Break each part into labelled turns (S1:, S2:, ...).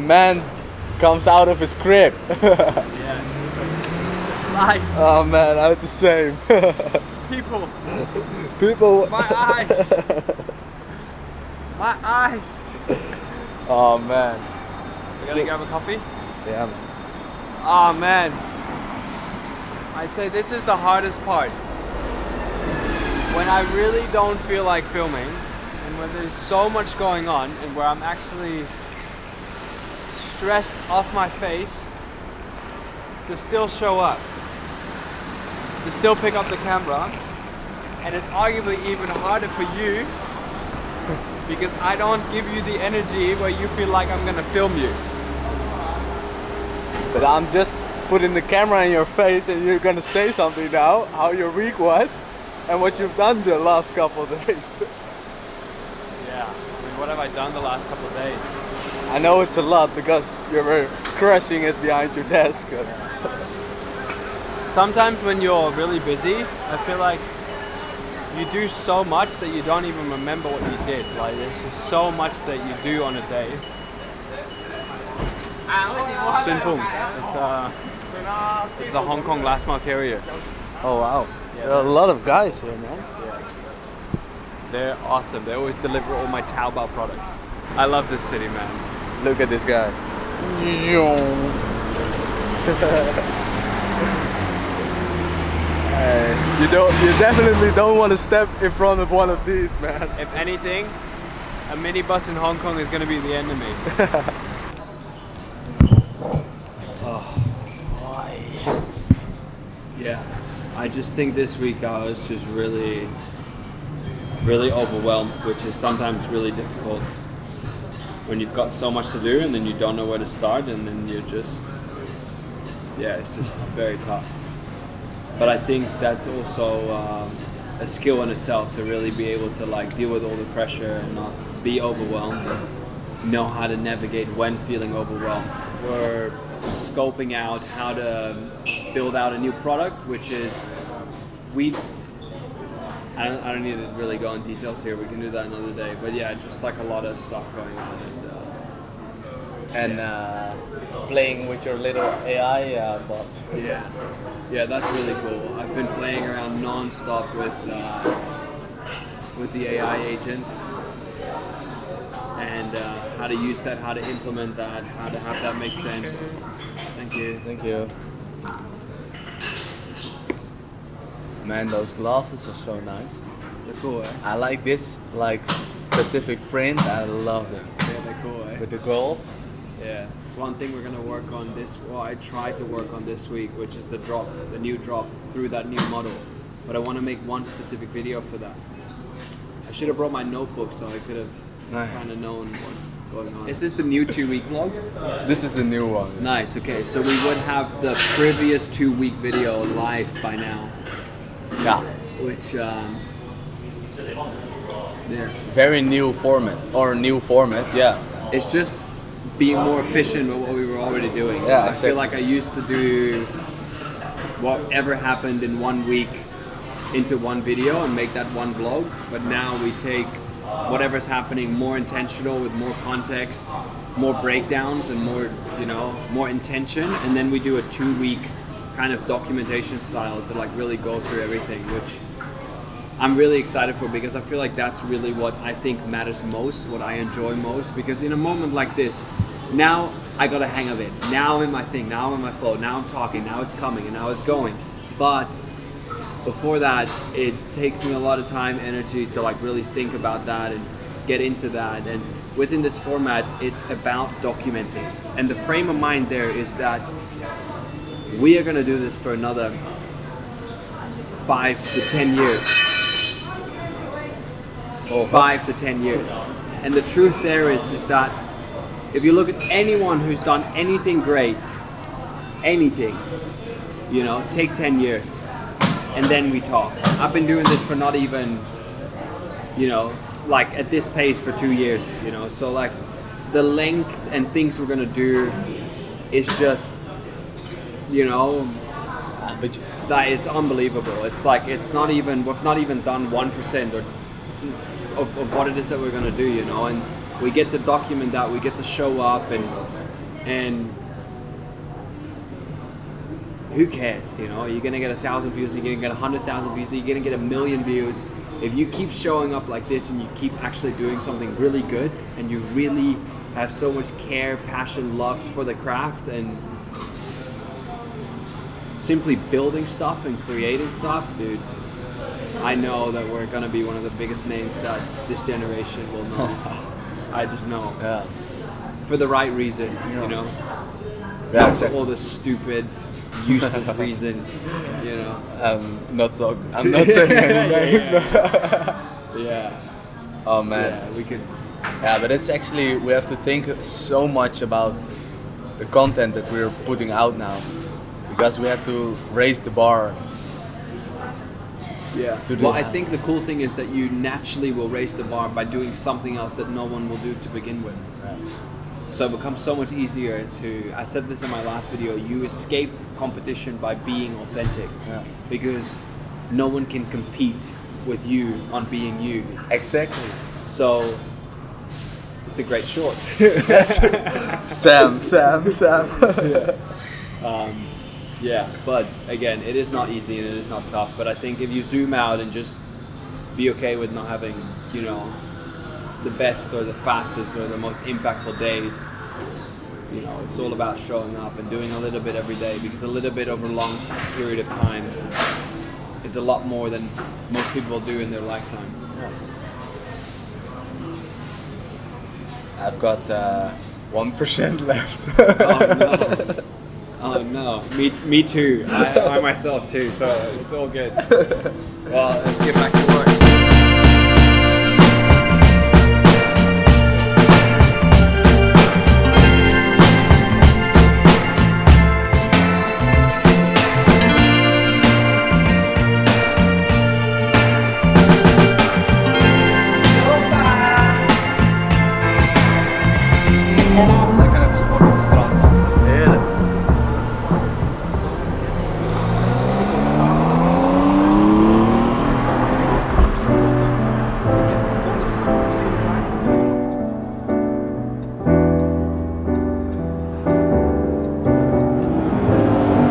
S1: man comes out of his crib.
S2: Yeah. Light.
S1: Oh man, I had the same.
S2: People.
S1: People.
S2: My eyes. My eyes.
S1: Oh man.
S2: You gonna grab a coffee?
S1: Yeah. Man.
S2: Oh man. I'd say this is the hardest part. When I really don't feel like filming, and when there's so much going on, and where I'm actually stressed off my face, to still show up, to still pick up the camera, and it's arguably even harder for you because I don't give you the energy where you feel like I'm gonna film you.
S1: But I'm just putting the camera in your face and you're gonna say something now, how your week was and what you've done the last couple of days.
S2: Yeah, I mean, what have I done the last couple of days?
S1: I know it's a lot because you were crushing it behind your desk.
S2: Sometimes when you're really busy, I feel like you do so much that you don't even remember what you did. Like there's just so much that you do on a day. Sun Fung. It's the Hong Kong last mile carrier.
S1: Oh wow. There are a lot of guys here, man.
S2: Yeah. They're awesome. They always deliver all my Taobao products. I love this city, man.
S1: Look at this guy. You definitely don't want to step in front of one of these, man.
S2: If anything, a minibus in Hong Kong is going to be the enemy. Yeah, I just think this week I was just really overwhelmed, which is sometimes really difficult when you've got so much to do and then you don't know where to start, and then you're just, it's just very tough. But I think that's also a skill in itself, to really be able to like deal with all the pressure and not be overwhelmed, and know how to navigate when feeling overwhelmed. We're scoping out how to build out a new product, which is I don't need to really go in details here. We can do that another day. But yeah, just like a lot of stuff going on.
S1: Playing with your little AI bot.
S2: Yeah, that's really cool. I've been playing around non-stop with the AI agent, and how to use that, how to implement that, how to have that make sense. Thank you.
S1: Thank you. Man, those glasses are so nice.
S2: They're cool, eh?
S1: I like this specific print. I love them.
S2: Yeah, they're cool, eh?
S1: With the gold.
S2: Yeah, it's one thing we're gonna work on I try to work on this week, which is the new drop through that new model. But I want to make one specific video for that. I should have brought my notebook so I could have kind of known what's going on. Is this the new 2-week vlog?
S1: This is the new one.
S2: Nice, okay, so we would have the previous 2-week video live by now.
S1: Yeah.
S2: Which,
S1: Very new format, yeah.
S2: It's just being more efficient with what we were already doing.
S1: Yeah,
S2: I feel like I used to do whatever happened in 1 week into one video and make that one vlog, but now we take whatever's happening more intentional with more context, more breakdowns and more intention, and then we do a 2-week kind of documentation style to like really go through everything, which I'm really excited for, because I feel like that's really what I think matters most, what I enjoy most, because in a moment like this, now I got a hang of it. Now I'm in my thing, now I'm in my flow, now I'm talking, now it's coming, and now it's going. But before that, it takes me a lot of time, energy to like really think about that and get into that. And within this format, it's about documenting. And the frame of mind there is that we are going to do this for another 5 to 10 years. 5 to 10 years. And the truth there is that if you look at anyone who's done anything great, anything, take 10 years and then we talk. I've been doing this for not even, like at this pace for 2 years, so like the length and things we're gonna do is just, that it's unbelievable. It's like, we've not even done 1% of what it is that we're gonna do, and we get to document that, we get to show up, and And who cares, you know? You're gonna get 1,000 views, you're gonna get 100,000 views, you're gonna get 1,000,000 views. If you keep showing up like this and you keep actually doing something really good and you really have so much care, passion, love for the craft and simply building stuff and creating stuff, dude, I know that we're gonna be one of the biggest names that this generation will know. I just know.
S1: Yeah.
S2: For the right reason, you know?
S1: Yeah,
S2: Not
S1: exactly.
S2: for all the stupid, useless reasons, you know?
S1: I'm not saying any names.
S2: Yeah.
S1: Oh man.
S2: Yeah, we could.
S1: Yeah, but it's actually, we have to think so much about the content that we're putting out now, because we have to raise the bar.
S2: Yeah.
S1: To do
S2: Well, I
S1: that.
S2: think the cool thing is that you naturally will raise the bar by doing something else that no one will do to begin with. So it becomes so much easier to, I said this in my last video, you escape competition by being authentic.
S1: Yeah.
S2: Because no one can compete with you on being you.
S1: Exactly.
S2: So it's a great short.
S1: Sam.
S2: Yeah, but again, it is not easy and it is not tough. But I think if you zoom out and just be okay with not having, you know, the best or the fastest or the most impactful days, you know, it's all about showing up and doing a little bit every day, because a little bit over a long period of time is a lot more than most people do in their lifetime.
S1: I've got 1% left.
S2: Oh no. Oh no, me too. I myself too, so it's all good. Well, let's get back to work. Lekker even sporten op het strand. Heerlijk.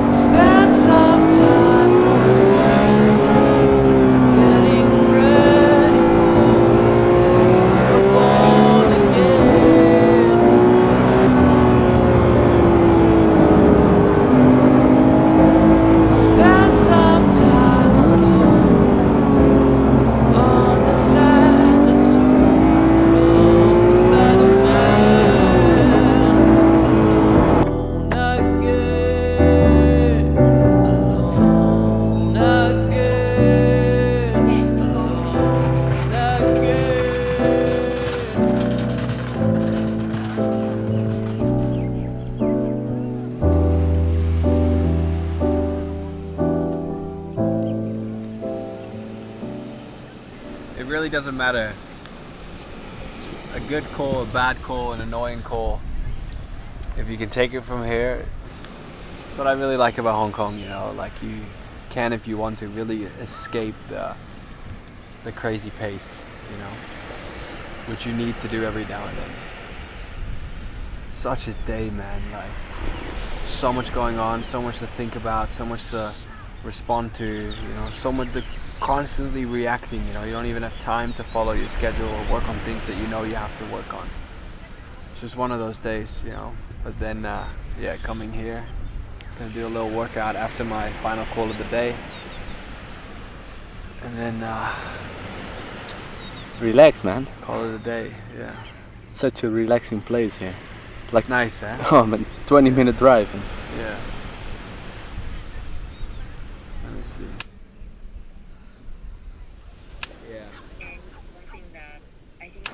S3: Spend some time getting ready for born again. Spend some time alone. Understand that you're a better man. Alone again. Alone again. Alone again.
S2: It really doesn't matter. A good call, a bad call, an annoying call. If you can take it from here. What I really like about Hong Kong, you know, like you can, if you want to, really escape the crazy pace, you know, which you need to do every now and then. Such a day, man, like so much going on, so much to think about, so much to respond to, you know, so much to constantly reacting, you know, you don't even have time to follow your schedule or work on things that you know you have to work on. It's just one of those days, you know, but then, yeah, coming here, gonna do a little workout after my final call of the day, and then
S1: Relax, man.
S2: call it a day, yeah.
S1: Such a relaxing place here. It's like,
S2: Nice, eh?
S1: oh man, 20-minute drive.
S2: Yeah. Let me see. Yeah.
S4: And one thing that I think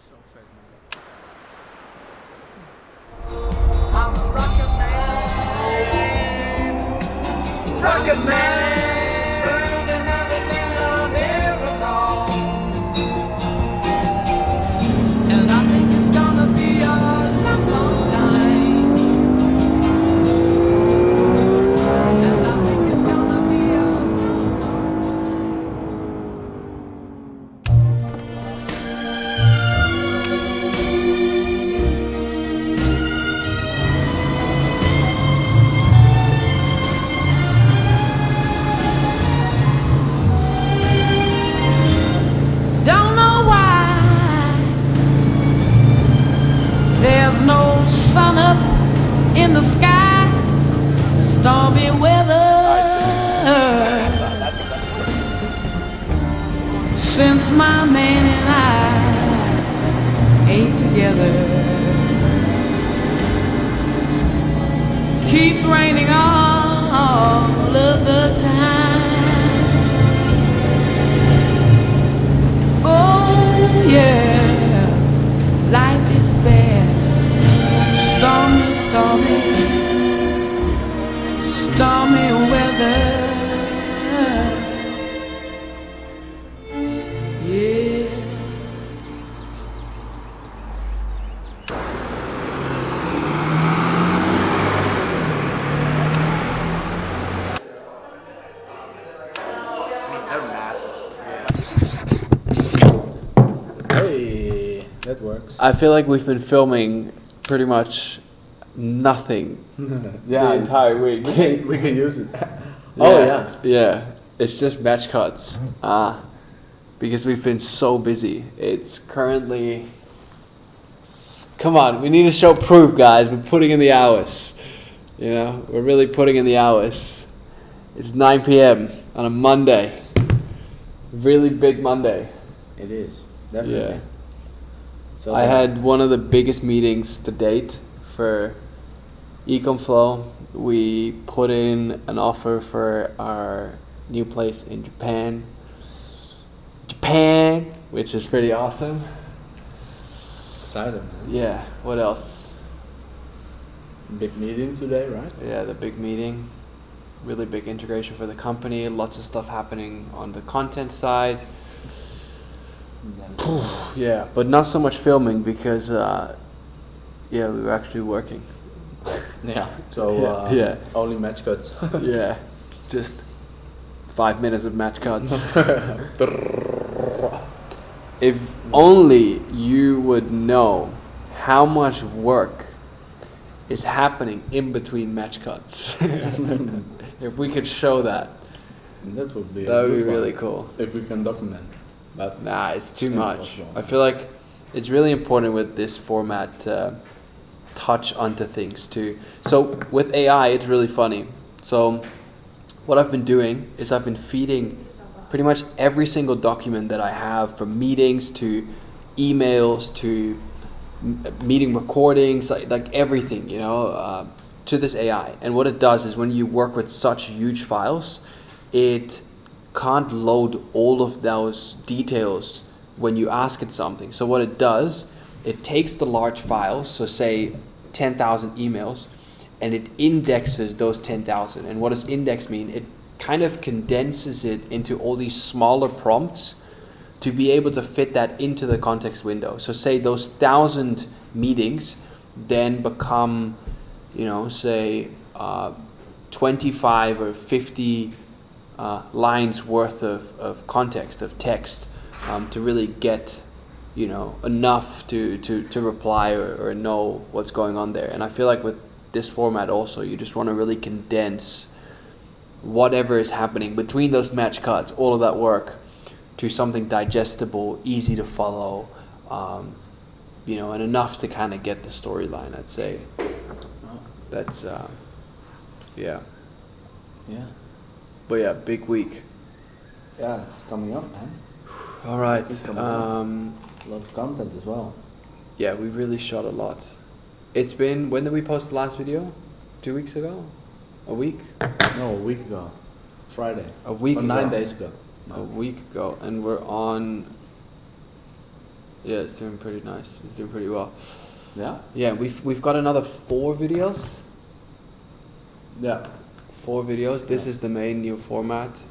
S2: So fake,
S3: I'm a rocket man. Rocket man. Burning everything I've ever sun up in the sky, stormy weather. Since my man and I ain't together, keeps raining all of the time. Oh yeah, life is bad, stormy, stormy, stormy weather. Yeah.
S1: Hey, that works.
S2: I feel like we've been filming pretty much nothing
S1: Yeah,
S2: the entire week.
S1: we can use it. Oh yeah.
S2: Yeah. It's just match cuts. Because we've been so busy. It's currently. Come on, we need to show proof, guys. We're putting in the hours. You know, we're really putting in the hours. It's 9 p.m. on a Monday. Really big Monday.
S1: It is definitely.
S2: Yeah.
S1: So
S2: I had one of the biggest meetings to date for ecomflow. We put in an offer for our new place in Japan, which is pretty awesome.
S1: excited, man.
S2: Yeah, what else?
S1: Big meeting today, right?
S2: Yeah, the big meeting. Really big integration for the company. Lots of stuff happening on the content side. Yeah, but not so much filming because, we were actually working.
S1: Yeah. So
S2: Yeah.
S1: only match cuts.
S2: Yeah, just 5 minutes of match cuts. If only you would know how much work is happening in between match cuts. If we could show that,
S1: That would be.
S2: that
S1: a
S2: would be
S1: good
S2: really
S1: one,
S2: cool.
S1: if we can document. But
S2: Nah, it's too
S1: It's
S2: much.
S1: impossible.
S2: I feel like it's really important with this format to touch onto things too. So with AI, it's really funny. So what I've been doing is I've been feeding pretty much every single document that I have, from meetings to emails to meeting recordings, like everything, to this AI. And what it does is when you work with such huge files, it can't load all of those details when you ask it something. So what it does, it takes the large files, so say 10,000 emails, and it indexes those 10,000. And what does index mean? It kind of condenses it into all these smaller prompts to be able to fit that into the context window. So say those 1,000 meetings then become, say 25 or 50 lines worth of context, of text, to really get, enough to reply or know what's going on there. And I feel like with this format also, you just want to really condense whatever is happening between those match cuts, all of that work, to something digestible, easy to follow, and enough to kind of get the storyline, I'd say. That's, yeah.
S1: yeah,
S2: But yeah, big week.
S1: yeah, it's coming up, man.
S2: All right.
S1: It's coming up. A lot of content as well.
S2: Yeah, we really shot a lot. It's been, when did we post the last video? 2 weeks ago? A week?
S1: No, a week ago, Friday.
S2: A week
S1: or
S2: ago.
S1: 9 days ago.
S2: A week ago, and we're on. Yeah, it's doing pretty nice. It's doing pretty well.
S1: Yeah.
S2: Yeah, we've got another 4 videos.
S1: Yeah.
S2: 4 videos. This is the main new format.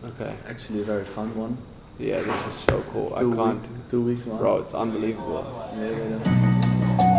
S2: Okay.
S1: Actually, a very fun one.
S2: Yeah, this is so cool. I
S1: 2
S2: can't,
S1: 2 weeks one.
S2: bro. It's unbelievable.
S1: Yeah.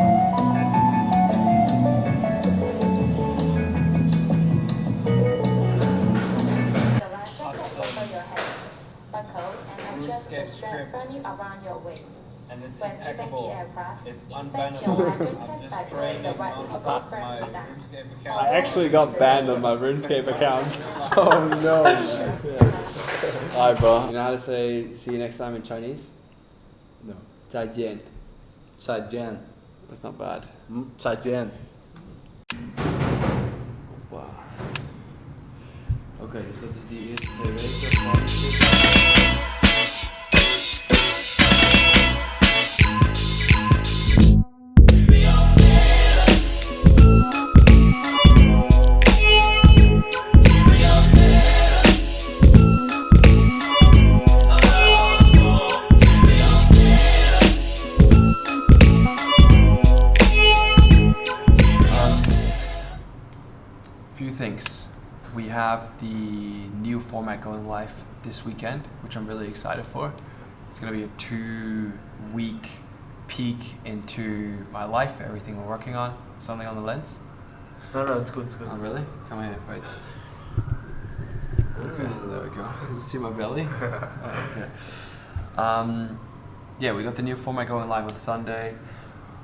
S5: RuneScape script,
S3: around your waist.
S5: and it's
S3: When leaving the
S5: impeccable.
S3: aircraft,
S5: It's
S3: inflate your
S5: unbannable.
S3: weapon
S5: I'm
S3: by
S5: just
S3: pulling
S5: training
S3: the right
S5: non-stop
S3: upper
S5: my
S3: down.
S5: RuneScape
S2: I
S5: account.
S2: actually got banned on my RuneScape account.
S1: Oh no. Man.
S2: Alright, bro. You know how to say "see you next time" in Chinese?
S1: No.
S2: 再见.
S1: 再见.
S2: That's not bad.
S1: 再见.
S2: Wow. Okay, dus dat is die eerste 2 weken. Few things. We have the new format going live this weekend, which I'm really excited for. It's going to be a 2-week peek into my life, everything we're working on. Something on the lens?
S1: No, it's good.
S2: Oh, really? Come here, wait. Okay, there we go. You see my belly? Okay. Yeah, we got the new format going live on Sunday.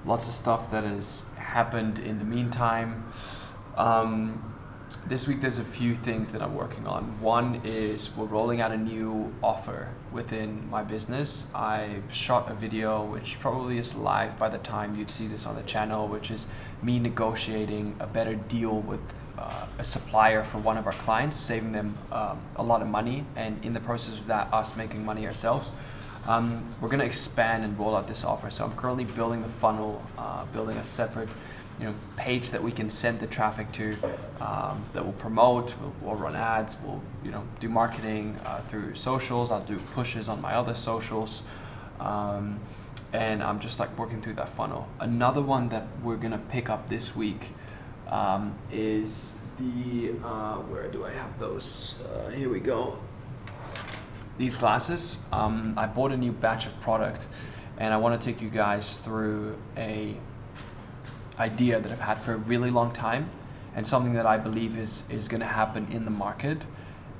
S2: Lots of stuff that has happened in the meantime. This week there's a few things that I'm working on. One is we're rolling out a new offer within my business. I shot a video which probably is live by the time you'd see this on the channel, which is me negotiating a better deal with a supplier for one of our clients, saving them a lot of money, and in the process of that, us making money ourselves. We're going to expand and roll out this offer. So I'm currently building the funnel, building a separate page that we can send the traffic to, that will promote, we'll run ads, we'll do marketing through socials. I'll do pushes on my other socials, and I'm just like working through that funnel. Another one that we're gonna pick up this week is the where do I have those? Here we go. These glasses. I bought a new batch of product, and I want to take you guys through a idea that I've had for a really long time, and something that I believe is going to happen in the market,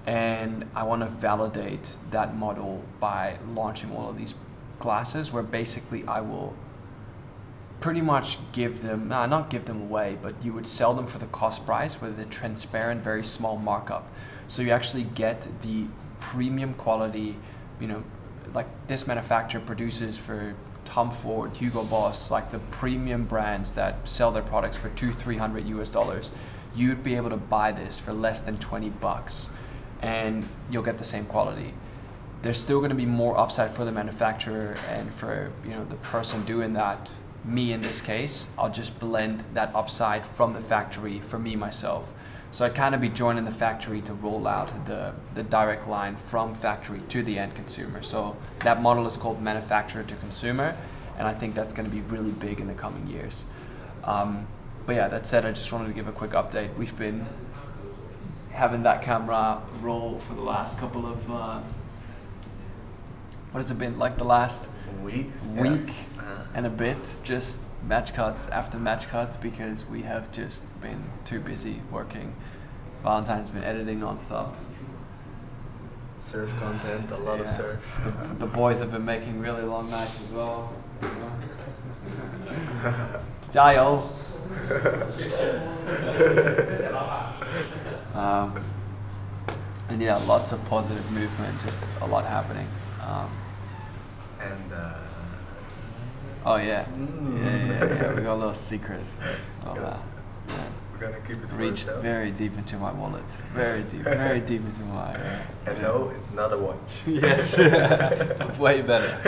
S2: and I want to validate that model by launching all of these glasses, where basically I will pretty much give them, not give them away, but you would sell them for the cost price with a transparent, very small markup. So you actually get the premium quality, like this manufacturer produces for Tom Ford, Hugo Boss, like the premium brands that sell their products for $200-300 US. You'd be able to buy this for less than $20, and you'll get the same quality. There's still going to be more upside for the manufacturer and for the person doing that. Me in this case, I'll just blend that upside from the factory for me myself. So I'd kind of be joining the factory to roll out the direct line from factory to the end consumer. So that model is called manufacturer to consumer, and I think that's going to be really big in the coming years. But yeah, that said, I just wanted to give a quick update. We've been having that camera roll for the last couple of, what has it been, like the last week and a bit, just match cuts after match cuts, because we have just been too busy working. Valentine's been editing non-stop.
S1: Surf content, a lot of surf.
S2: The boys have been making really long nights as well. Jayo. And yeah, lots of positive movement, just a lot happening. Oh yeah. Yeah. We got a little secret.
S1: We're gonna keep it for
S2: reached
S1: ourselves.
S2: very deep into my wallet. Very deep into my.
S1: And no, it's not a watch.
S2: Yes, it's way better.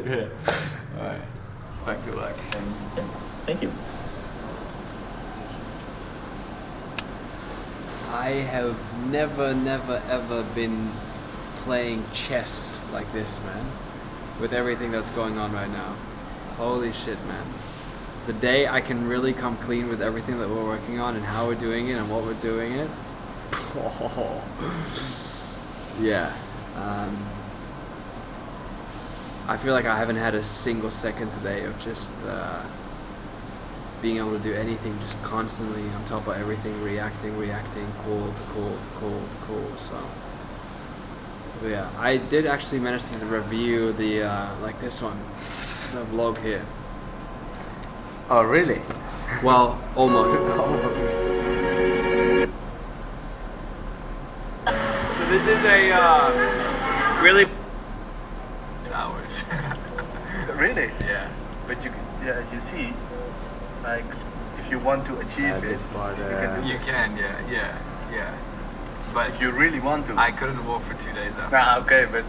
S2: Yeah. All right, back to work.
S1: Thank you.
S2: I have never ever been playing chess like this, man. With everything that's going on right now. Holy shit, man. The day I can really come clean with everything that we're working on and how we're doing it and what we're doing it. Oh. Yeah. I feel like I haven't had a single second today of just being able to do anything, just constantly on top of everything, reacting, cool. So, but yeah, I did actually manage to review the like this one, the vlog here.
S1: Oh really?
S2: Well, almost.
S1: Almost.
S2: So this is a really hours.
S1: Really?
S2: Yeah.
S1: But you see, Like, if you want to achieve
S5: this
S1: it,
S5: part,
S1: you can do
S6: You
S1: it.
S6: can, yeah. But
S1: If you really want to.
S6: I couldn't walk for 2 days after.
S1: Okay, but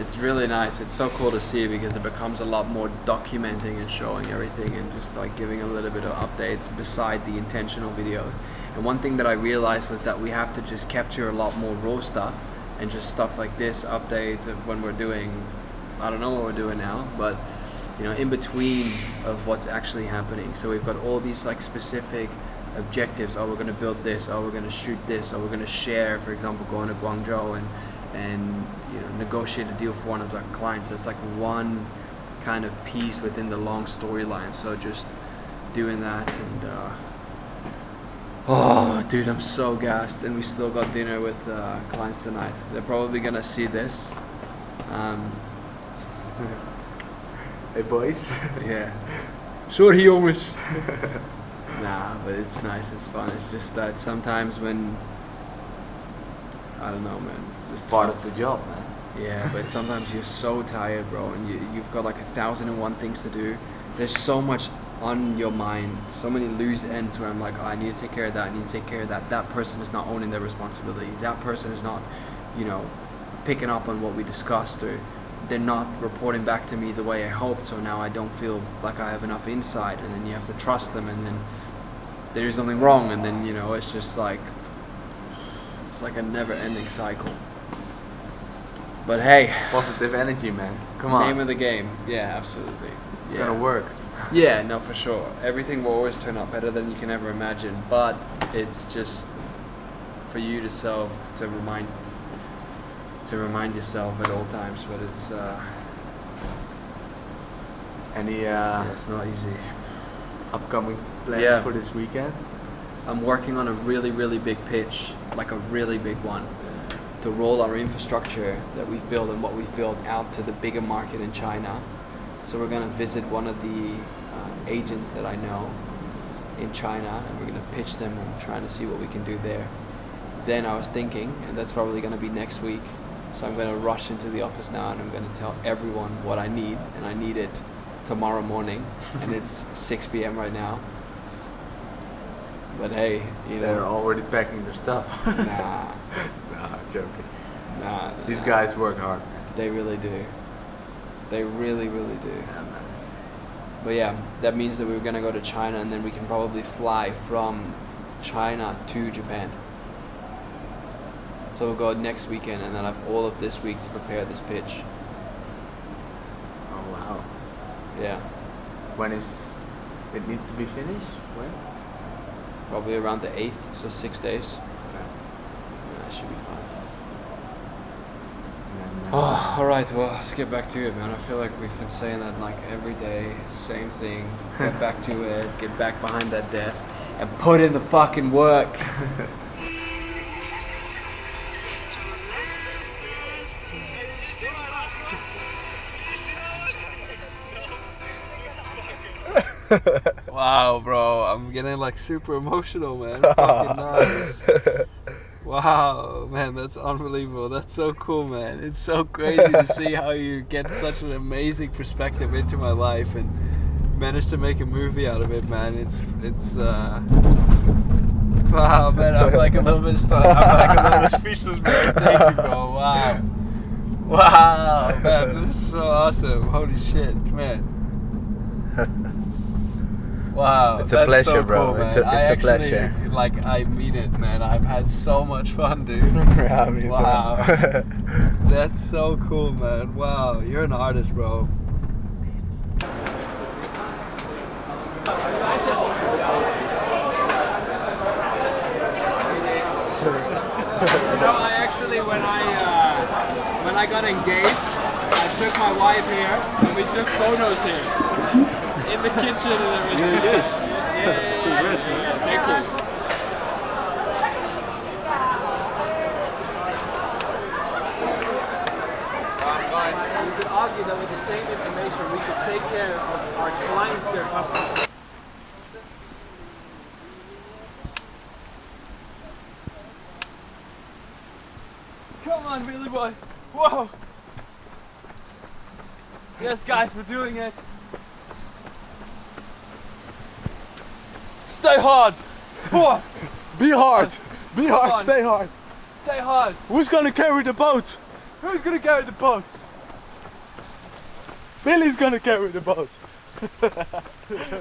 S2: It's really nice. It's so cool to see because it becomes a lot more documenting and showing everything and just like giving a little bit of updates beside the intentional videos. And one thing that I realized was that we have to just capture a lot more raw stuff and just stuff like this, updates of when we're doing, I don't know what we're doing now, but you know, in between of what's actually happening. So we've got all these like specific objectives. Oh, we're going to build this. Oh, we're going to shoot this. Oh, we're going to share, for example, going to Guangzhou and you know, negotiate a deal for one of our clients. That's like one kind of piece within the long storyline. So just doing that and oh dude, I'm so gassed. And we still got dinner with clients tonight. They're probably gonna see this.
S5: Hey boys.
S2: Yeah. Sorry jongens. Nah, but it's nice, it's fun. It's just that sometimes when, I don't know man, it's just
S5: Part
S2: tough.
S5: of the job, man.
S2: Yeah, but sometimes you're so tired, bro, and you've got like 1,001 things to do. There's so much on your mind, so many loose ends where I'm like, oh, I need to take care of that, I need to take care of that. That person is not owning their responsibility. That person is not, you know, picking up on what we discussed, or they're not reporting back to me the way I hoped, so now I don't feel like I have enough insight, and then you have to trust them, and then there's something wrong, and then, you know, it's just like, it's like a never-ending cycle. But hey,
S5: Positive energy, man. Come on.
S2: name of the game. Yeah, absolutely.
S5: It's
S2: Yeah.
S5: gonna work.
S2: Yeah, no, for sure. Everything will always turn out better than you can ever imagine, but it's just for you to remind yourself at all times. But it's
S5: Any
S2: it's not easy.
S5: upcoming plans
S2: Yeah.
S5: for this weekend?
S2: I'm working on a really, really big pitch, like a really big one, to roll our infrastructure that we've built and what we've built out to the bigger market in China. So we're going to visit one of the agents that I know in China, and we're going to pitch them and trying to see what we can do there. Then I was thinking, and that's probably going to be next week, so I'm going to rush into the office now and I'm going to tell everyone what I need, and I need it tomorrow morning, and it's 6 p.m. right now. But hey, you
S5: They're
S2: know,
S5: already packing their stuff.
S2: nah,
S5: Nah, joking.
S2: nah.
S5: These guys work hard.
S2: They really do. They really, really do.
S5: Yeah, man.
S2: But yeah, that means that we're gonna go to China, and then we can probably fly from China to Japan. So we'll go next weekend, and then I have all of this week to prepare this pitch.
S5: Oh wow.
S2: Yeah,
S5: When is it needs to be finished? When?
S2: probably around the 8th, so 6 days.
S5: Okay.
S2: Yeah, that should be fine.
S5: And then,
S2: Oh, all right. Well, let's get back to it, man. I feel like we've been saying that like every day, same thing. Get back to it. Get back behind that desk and put in the fucking work. Wow, bro, I'm getting like super emotional, man. Fucking nice. Wow, man, that's unbelievable. That's so cool, man. It's so crazy to see how you get such an amazing perspective into my life and manage to make a movie out of it, man. It's wow, man. I'm like a little bit speechless, man. Thank you, bro. Wow, man. This is so awesome. Holy shit, man. Wow,
S5: It's a
S2: that's
S5: pleasure,
S2: so
S5: bro.
S2: cool,
S5: It's
S2: man.
S5: a
S2: I actually,
S5: pleasure.
S2: Like, I mean it, man. I've had so much fun, dude.
S5: Yeah, me too.
S2: Wow. That's so cool, man. Wow, you're an artist, bro. You know, I actually, when I got engaged, I took my wife here, and we took photos here, in the kitchen and everything. Yeah. Thank you. You could argue that with the same information, we could take care of our clients, their customers. Come on, Billy boy. Whoa. Yes, guys, we're doing it. Stay hard.
S1: Be hard. Be hard.
S2: on.
S1: Stay hard.
S2: Stay hard.
S1: Who's gonna carry the boat?
S2: Who's gonna carry the boat?
S1: Billy's gonna carry the boat.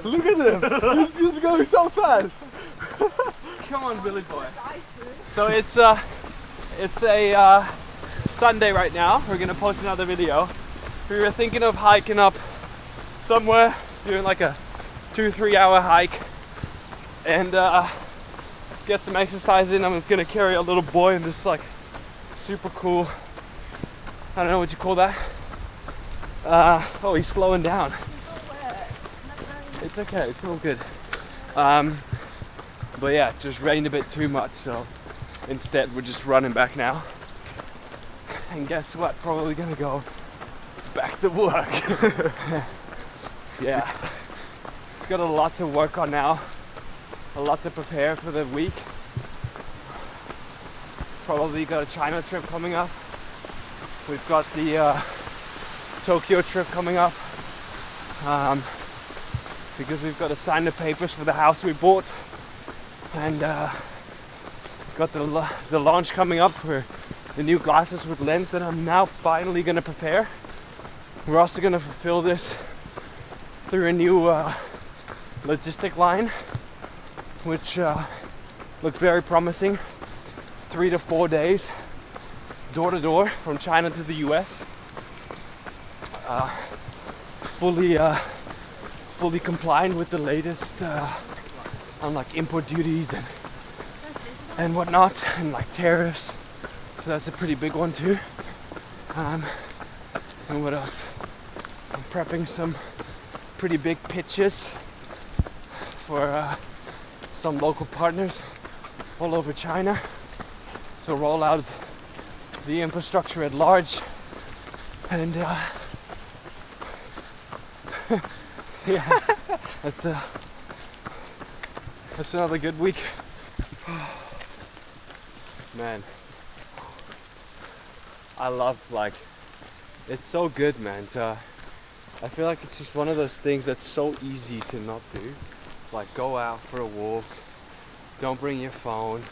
S1: Look at him. He's going so fast.
S2: Come on, Billy boy. So it's a Sunday right now. We're gonna post another video. We were thinking of hiking up somewhere, doing like a 2-3 hour hike, and get some exercise in. I'm just gonna carry a little boy in this like super cool, I don't know what you call that. Oh, he's slowing down. It's okay, it's all good. But yeah, it just rained a bit too much, so instead we're just running back now. And guess what? Probably gonna go back to work. Yeah. It's got a lot to work on now. A lot to prepare for the week. Probably got a China trip coming up. We've got the Tokyo trip coming up. Because we've got to sign the papers for the house we bought. And got the launch coming up for the new glasses with lens that I'm now finally going to prepare. We're also going to fulfill this through a new logistic line, which looks very promising. 3 to 4 days, door to door, from China to the US. Fully compliant with the latest on like import duties and whatnot, and like tariffs. So that's a pretty big one too. And what else? I'm prepping some pretty big pitches for some local partners all over China to roll out the infrastructure at large. And yeah, that's another good week. Man, I love, like, it's so good, man. I feel like it's just one of those things that's so easy to not do. Like, go out for a walk, don't bring your phone,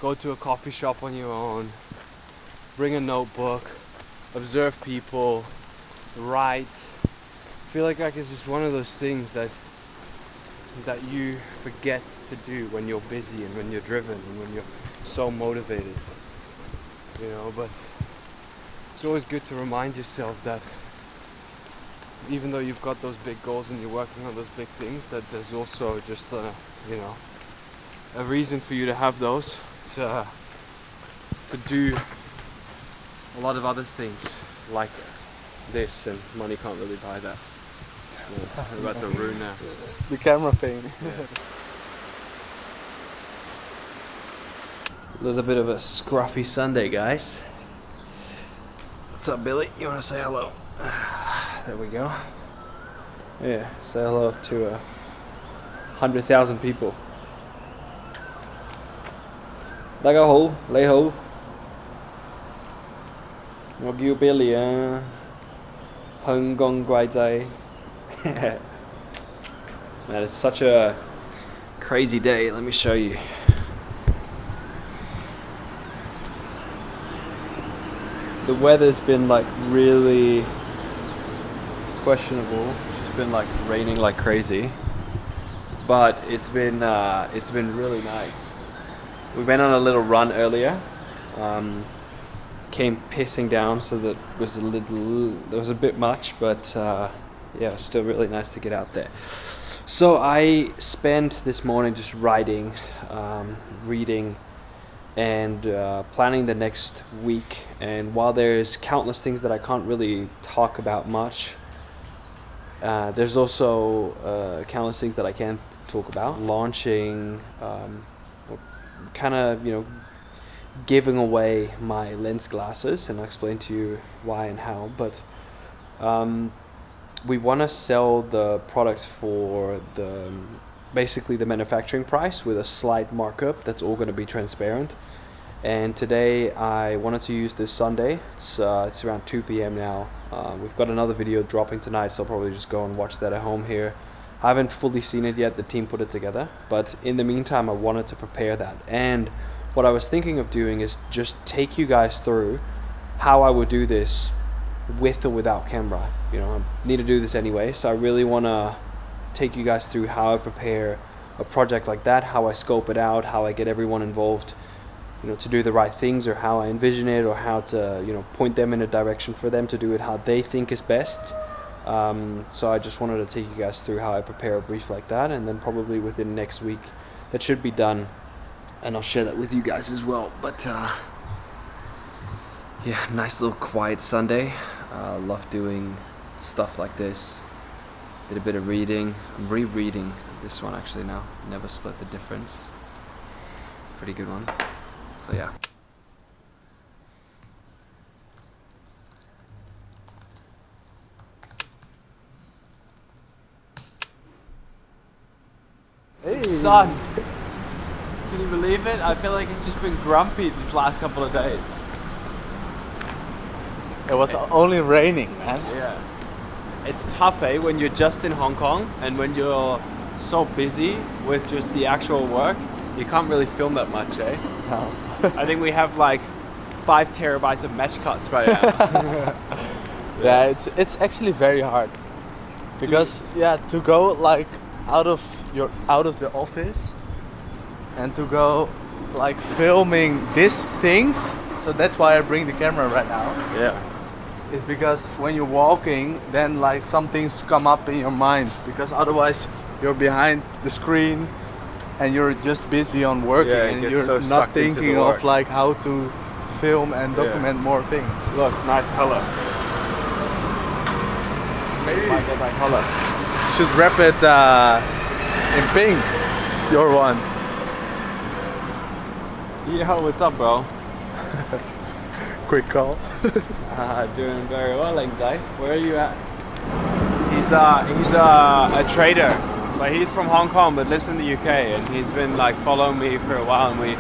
S2: go to a coffee shop on your own, bring a notebook, observe people, write. I feel like it's just one of those things that you forget to do when you're busy and when you're driven and when you're so motivated, you know. But it's always good to remind yourself that even though you've got those big goals and you're working on those big things, that there's also just you know, a reason for you to have those, to do a lot of other things like this, and money can't really buy that. Yeah, we're about to ruin that.
S1: The camera thing.
S2: A little bit of a scruffy Sunday, guys. What's up, Billy? You want to say hello? There we go. Yeah, say hello to 100,000 people. Lấy hũ. Nó kêu Billy hơn con quay dây. Man, it's such a crazy day. Let me show you. The weather's been like really questionable. It's just been like raining like crazy, but it's been really nice. We went on a little run earlier. Came pissing down, so that was a bit much, but yeah, it was still really nice to get out there. So I spent this morning just writing, reading, and planning the next week. And while there's countless things that I can't really talk about much, there's also countless things that I can talk about. Launching, kind of, you know, giving away my lens glasses, and I'll explain to you why and how. But we want to sell the product for basically the manufacturing price with a slight markup. That's all going to be transparent. And today I wanted to use this Sunday. It's around 2 p.m. now. We've got another video dropping tonight, so I'll probably just go and watch that at home here.
S7: I haven't fully seen it yet, the team put it together, but in the meantime I wanted to prepare that. And what I was thinking of doing is just take you guys through how I would do this with or without camera. You know, I need to do this anyway, so I really want to take you guys through how I prepare a project like that, how I scope it out, how I get everyone involved, you know, to do the right things, or how I envision it, or how to, you know, point them in a direction for them to do it how they think is best. So I just wanted to take you guys through how I prepare a brief like that, and then probably within next week that should be done, and I'll share that with you guys as well. But yeah, nice little quiet Sunday. Love doing stuff like this. Did a bit of reading. I'm rereading this one actually now. Never Split the Difference. Pretty good one. So yeah.
S5: Hey.
S7: Son! Can you believe it? I feel like it's just been grumpy these last couple of days.
S1: It was only raining, man.
S7: Yeah. It's tough, eh, when you're just in Hong Kong and when you're so busy with just the actual work, you can't really film that much, eh?
S1: No.
S7: I think we have like 5 terabytes of match cuts right now.
S1: Yeah, it's actually very hard. Because yeah, to go like out of the office and to go like filming these things, so that's why I bring the camera right now.
S7: Yeah.
S1: Is because when you're walking, then like some things come up in your mind, because otherwise you're behind the screen and you're just busy on working,
S7: Yeah, it
S1: and
S7: gets
S1: you're
S7: so
S1: not
S7: sucked into
S1: thinking
S7: the
S1: of
S7: work.
S1: like how to film and document more things.
S7: Look, nice color.
S1: Maybe
S7: Might get that color.
S1: should wrap it in pink. Your one.
S7: Yo, what's up, bro?
S1: Quick call.
S7: Doing very well, Lengzai. Where are you at? He's a trader, but he's from Hong Kong but lives in the UK, and he's been like following me for a while, and we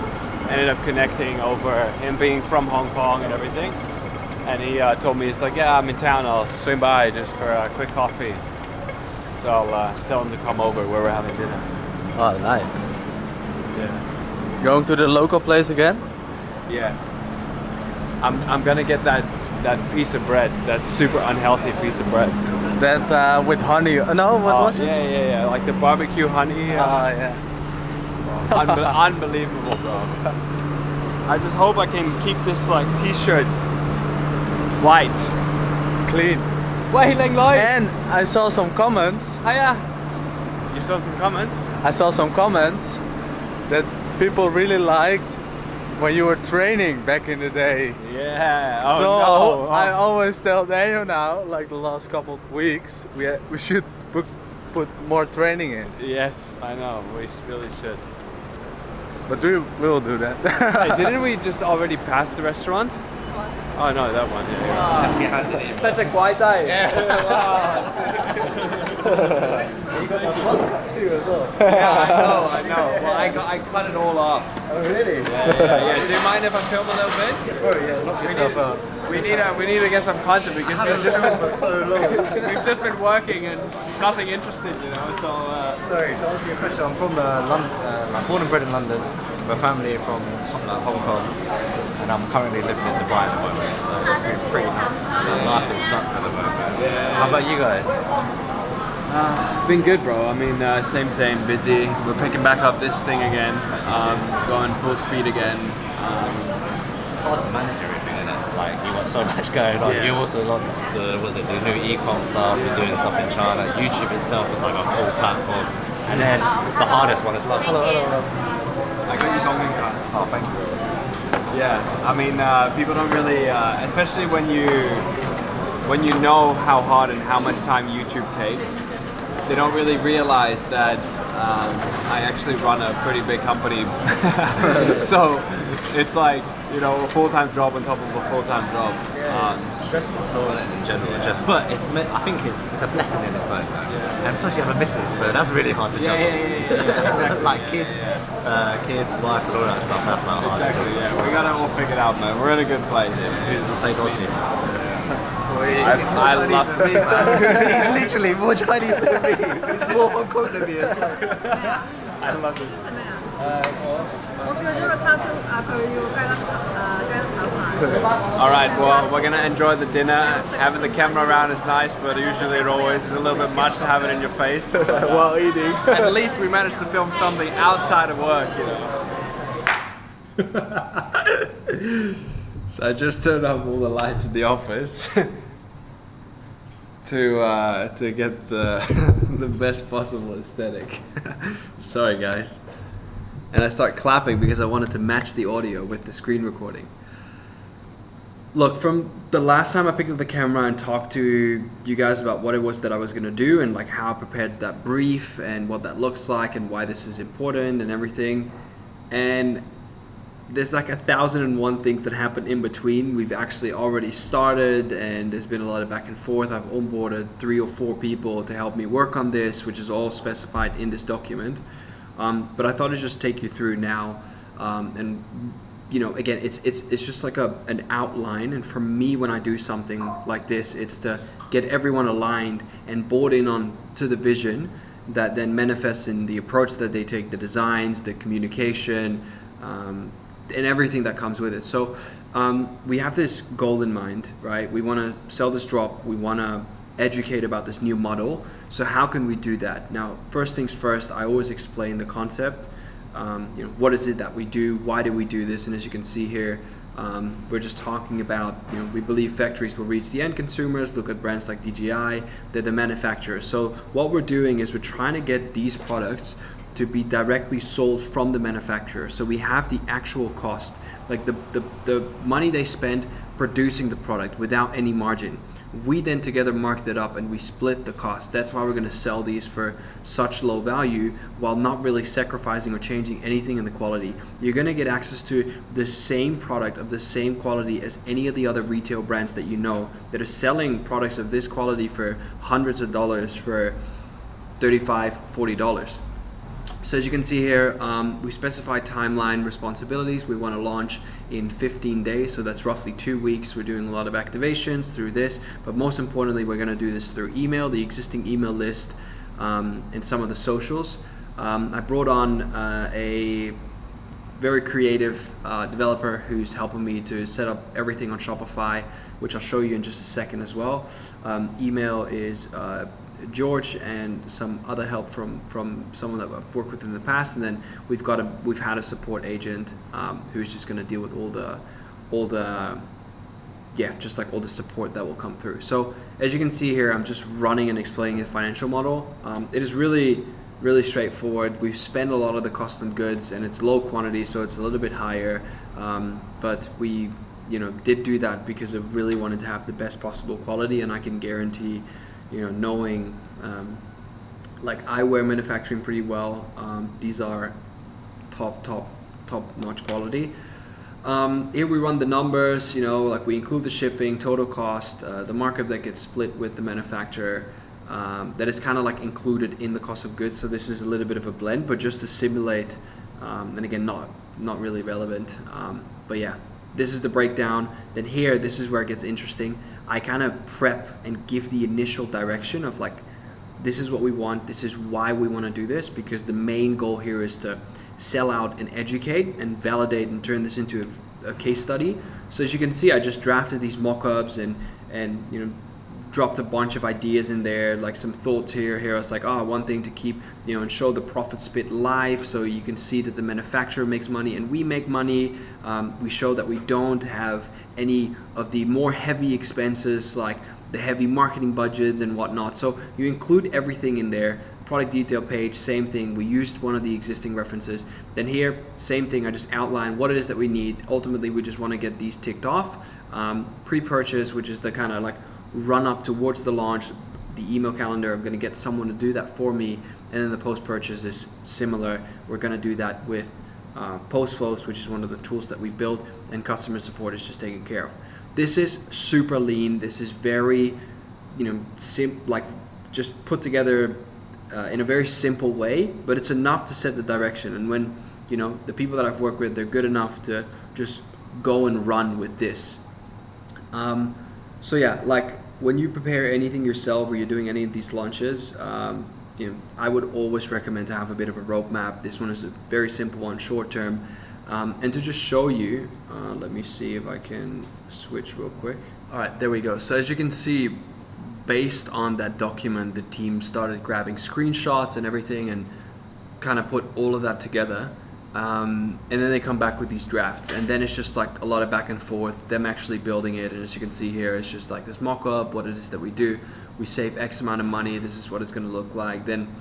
S7: ended up connecting over him being from Hong Kong and everything. And he told me, he's like, yeah, I'm in town, I'll swing by just for a quick coffee. So I'll tell him to come over where we're having dinner.
S1: Oh, nice.
S7: Yeah.
S1: Going to the local place again?
S7: Yeah. I'm gonna get that piece of bread, that super unhealthy piece of bread.
S1: That with honey. No, what was it?
S7: Yeah. Like the barbecue honey.
S1: Yeah.
S7: Unbelievable, bro. I just hope I can keep this like t-shirt white.
S1: Clean.
S7: Wait, Leng Loi.
S1: And I saw some comments.
S7: Hiya. You saw some comments?
S1: I saw some comments that people really liked when you were training back in the day.
S7: Yeah. Oh,
S1: so
S7: no.
S1: I always tell Daniel now, like the last couple of weeks, we should put more training in.
S7: Yes, I know. We really should.
S1: But we will do that.
S7: Hey, didn't we just already pass the restaurant? Oh no, that one. Yeah. Such a guai dai.
S5: You got your buzz cut too as well.
S7: Yeah, I know. Well, I cut it all off.
S5: Oh really?
S7: Yeah. Do you mind if I film a little bit?
S5: Bro, yeah, knock yourself out.
S7: We need to get some content because
S5: I've been doing for so long.
S7: we've just been working and nothing interesting, you know. So
S5: Sorry, to answer your question, I'm from like born and bred in London. My family from Hong Kong, and I'm currently living in Dubai at the moment. So it's been pretty nuts. Life is nuts at the moment.
S7: Yeah.
S5: How about you guys?
S7: It's been good, bro. I mean, same, busy. We're picking back up this thing again, going full speed again.
S5: It's hard to manage everything, isn't it? Like you got so much going on.
S7: Yeah.
S5: You also launched the new ecom stuff. You're doing stuff in China. YouTube itself is like a full platform. And then the hardest one is like, hello.
S7: I got your dongling time.
S5: Oh, thank you.
S7: Yeah, I mean, people don't really, especially when you know how hard and how much time YouTube takes, they don't really realize that I actually run a pretty big company. So it's like, you know, a full-time job on top of a full-time job.
S5: Stressful as well in general, but I think it's a blessing in its own. And plus you have a missus, so that's really hard to juggle.
S7: Exactly.
S5: Like kids, wife, and all that stuff. That's not hard.
S7: Exactly, yeah. We got it all figured out, man. We're in a good place.
S5: Who's to say Aussie?
S7: I love
S5: than me, man. He's literally more Chinese than me. He's more Hong Kong than me as well.
S7: I love this.
S8: 我叫咗個叉燒，佢要雞粒炒飯。
S7: All right, well, we're gonna enjoy the dinner. Having the camera around is nice, but usually it always is a little bit much to have it in your face.
S1: While eating.
S7: At least we managed to film something outside of work, you know. So I just turned off all the lights in the office to get the best possible aesthetic. Sorry, guys. And I start clapping because I wanted to match the audio with the screen recording. Look, from the last time I picked up the camera and talked to you guys about what it was that I was going to do and like how I prepared that brief and what that looks like and why this is important and everything, and there's like 1,001 things that happen in between. We've actually already started and there's been a lot of back and forth. I've onboarded 3 or 4 people to help me work on this, which is all specified in this document. But I thought I'd just take you through now, and you know, again, it's just like an outline. And for me, when I do something like this, it's to get everyone aligned and bought in on to the vision that then manifests in the approach that they take, the designs, the communication, and everything that comes with it. So we have this goal in mind, right? We want to sell this drop. We want to educate about this new model. So how can we do that? Now, first things first, I always explain the concept. You know, what is it that we do? Why do we do this? And as you can see here, we're just talking about, you know, we believe factories will reach the end consumers. Look at brands like DJI, they're the manufacturers. So what we're doing is we're trying to get these products to be directly sold from the manufacturer. So we have the actual cost, like the money they spend producing the product without any margin. We then together mark that up and we split the cost. That's why we're going to sell these for such low value while not really sacrificing or changing anything in the quality. You're going to get access to the same product of the same quality as any of the other retail brands that you know that are selling products of this quality for hundreds of dollars for $35, $40. So as you can see here, we specify timeline responsibilities. We want to launch in 15 days, so that's roughly 2 weeks. We're doing a lot of activations through this, but most importantly, we're going to do this through email, the existing email list, and some of the socials. I brought on a very creative developer who's helping me to set up everything on Shopify, which I'll show you in just a second as well. Email is George and some other help from someone that I've worked with in the past, and then we've had a support agent who's just going to deal with all the just like all the support that will come through. So as you can see here, I'm just running and explaining the financial model. It is really straightforward. We've spent a lot of the custom goods and it's low quantity, so it's a little bit higher, but we did do that because I really wanted to have the best possible quality, and I can guarantee, knowing like eyewear manufacturing pretty well, these are top notch quality. Here we run the numbers, like we include the shipping, total cost, the markup that gets split with the manufacturer, that is kind of like included in the cost of goods. So this is a little bit of a blend, but just to simulate, and again, not really relevant, but yeah, this is the breakdown. Then here, this is where it gets interesting. I kind of prep and give the initial direction of like, this is what we want, this is why we want to do this, because the main goal here is to sell out and educate and validate and turn this into a case study. So as you can see, I just drafted these mock-ups and dropped a bunch of ideas in there, like some thoughts here. I was like, one thing to keep, and show the profit split live, so you can see that the manufacturer makes money and we make money. We show that we don't have any of the more heavy expenses, like the heavy marketing budgets and whatnot. So you include everything in there. Product detail page, same thing. We used one of the existing references. Then here, same thing. I just outline what it is that we need. Ultimately, we just want to get these ticked off. Pre-purchase, which is the kind of like run up towards the launch, the email calendar. I'm going to get someone to do that for me. And then the post-purchase is similar. We're going to do that with post flows, which is one of the tools that we built, and customer support is just taken care of. This is super lean. This is very, like just put together in a very simple way, but it's enough to set the direction. And when, the people that I've worked with, they're good enough to just go and run with this. So yeah, like when you prepare anything yourself or you're doing any of these launches, I would always recommend to have a bit of a roadmap. This one is a very simple one, short term, and to just show you. Let me see if I can switch real quick. All right, there we go. So as you can see, based on that document, the team started grabbing screenshots and everything, and kind of put all of that together. And then they come back with these drafts, and then it's just like a lot of back and forth, them actually building it. And as you can see here, it's just like this mock-up, what it is that we do. We save X amount of money, this is what it's going to look like. Then,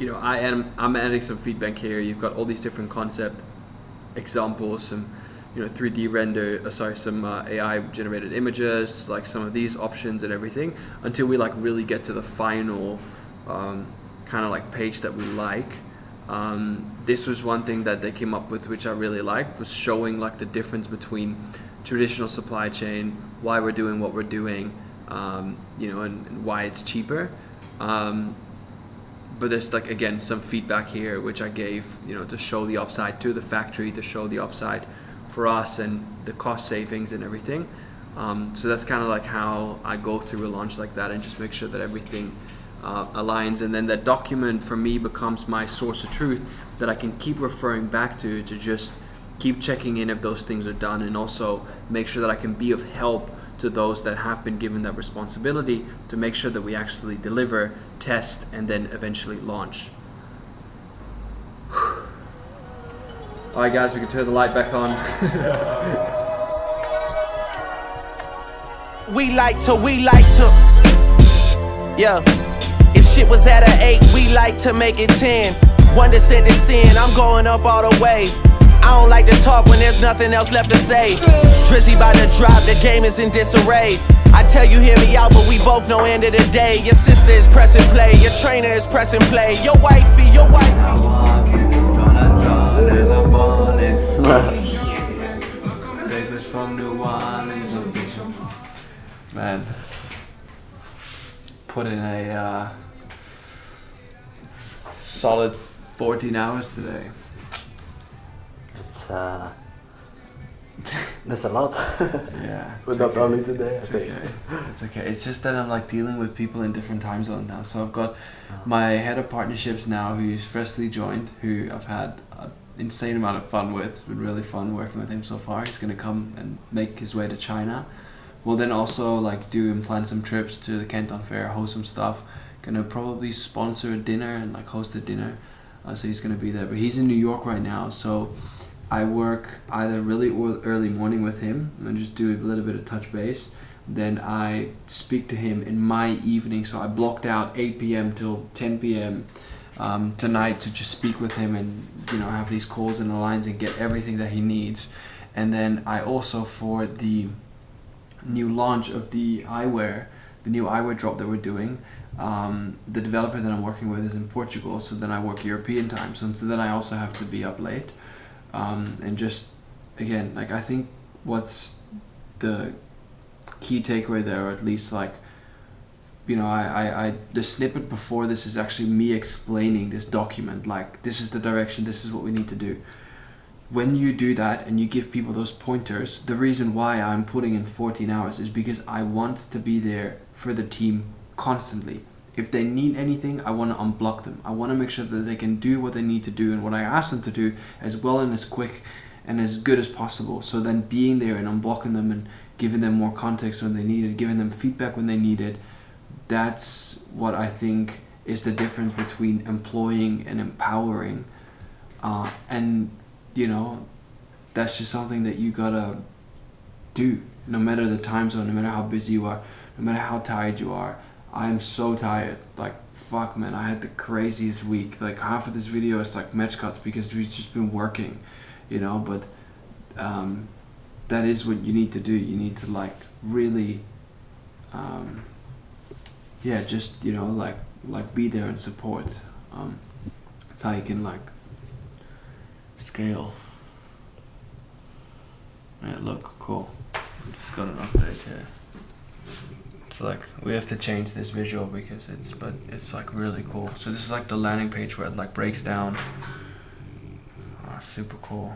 S7: I'm adding some feedback here. You've got all these different concept examples, some 3D render, some AI generated images, like some of these options and everything, until we like really get to the final kind of like page that we like. This was one thing that they came up with, which I really liked, was showing like the difference between traditional supply chain, why we're doing what we're doing, and why it's cheaper. But there's like, again, some feedback here, which I gave, to show the upside to the factory, to show the upside for us and the cost savings and everything. So that's kind of like how I go through a launch like that and just make sure that everything aligns, and then that document for me becomes my source of truth that I can keep referring back to just keep checking in if those things are done, and also make sure that I can be of help to those that have been given that responsibility to make sure that we actually deliver, test, and then eventually launch. Alright guys, we can turn the light back on.
S9: We like to, yeah. If shit was at an 8, we like to make it 10. 1 to send it sin, I'm going up all the way. I don't like to talk when there's nothing else left to say. Drizzy by the drop, the game is in disarray. I tell you hear me out, but we both know end of the day. Your sister is pressing play, your trainer is pressing play. Your wifey.
S7: Man, put in a solid 14 hours today.
S1: It's that's a lot.
S7: Yeah.
S1: But not only today, I think.
S7: Okay. It's okay. It's just that I'm like dealing with people in different time zones now. So I've got my head of partnerships now, who's freshly joined, who I've had an insane amount of fun with. It's been really fun working with him so far. He's gonna come and make his way to China. We'll then also like do and plan some trips to the Canton Fair, host some stuff. Gonna probably sponsor a dinner and like host a dinner. So he's gonna be there. But he's in New York right now, so I work either really early morning with him and just do a little bit of touch base. Then I speak to him in my evening. So I blocked out 8 p.m. till 10 p.m. Tonight to just speak with him and have these calls and the lines and get everything that he needs. And then I also, for the new launch of the eyewear, the new eyewear drop that we're doing, the developer that I'm working with is in Portugal, so then I work European time, so then I also have to be up late. And just, again, like I think what's the key takeaway there, or at least like, I the snippet before this is actually me explaining this document, like this is the direction, this is what we need to do. When you do that and you give people those pointers, the reason why I'm putting in 14 hours is because I want to be there for the team constantly. If they need anything, I want to unblock them. I want to make sure that they can do what they need to do and what I ask them to do as well and as quick and as good as possible. So then being there and unblocking them and giving them more context when they need it, giving them feedback when they need it, that's what I think is the difference between employing and empowering. And that's just something that you gotta do, no matter the time zone, no matter how busy you are, no matter how tired you are. I am so tired, like fuck man, I had the craziest week. Like half of this video is like match cuts because we've just been working, but that is what you need to do. You need to like really just like be there and support. That's how you can like scale. Yeah, look, cool. Just got an update here. It's like we have to change this visual because it's like really cool. So this is like the landing page where it like breaks down. Oh, super cool.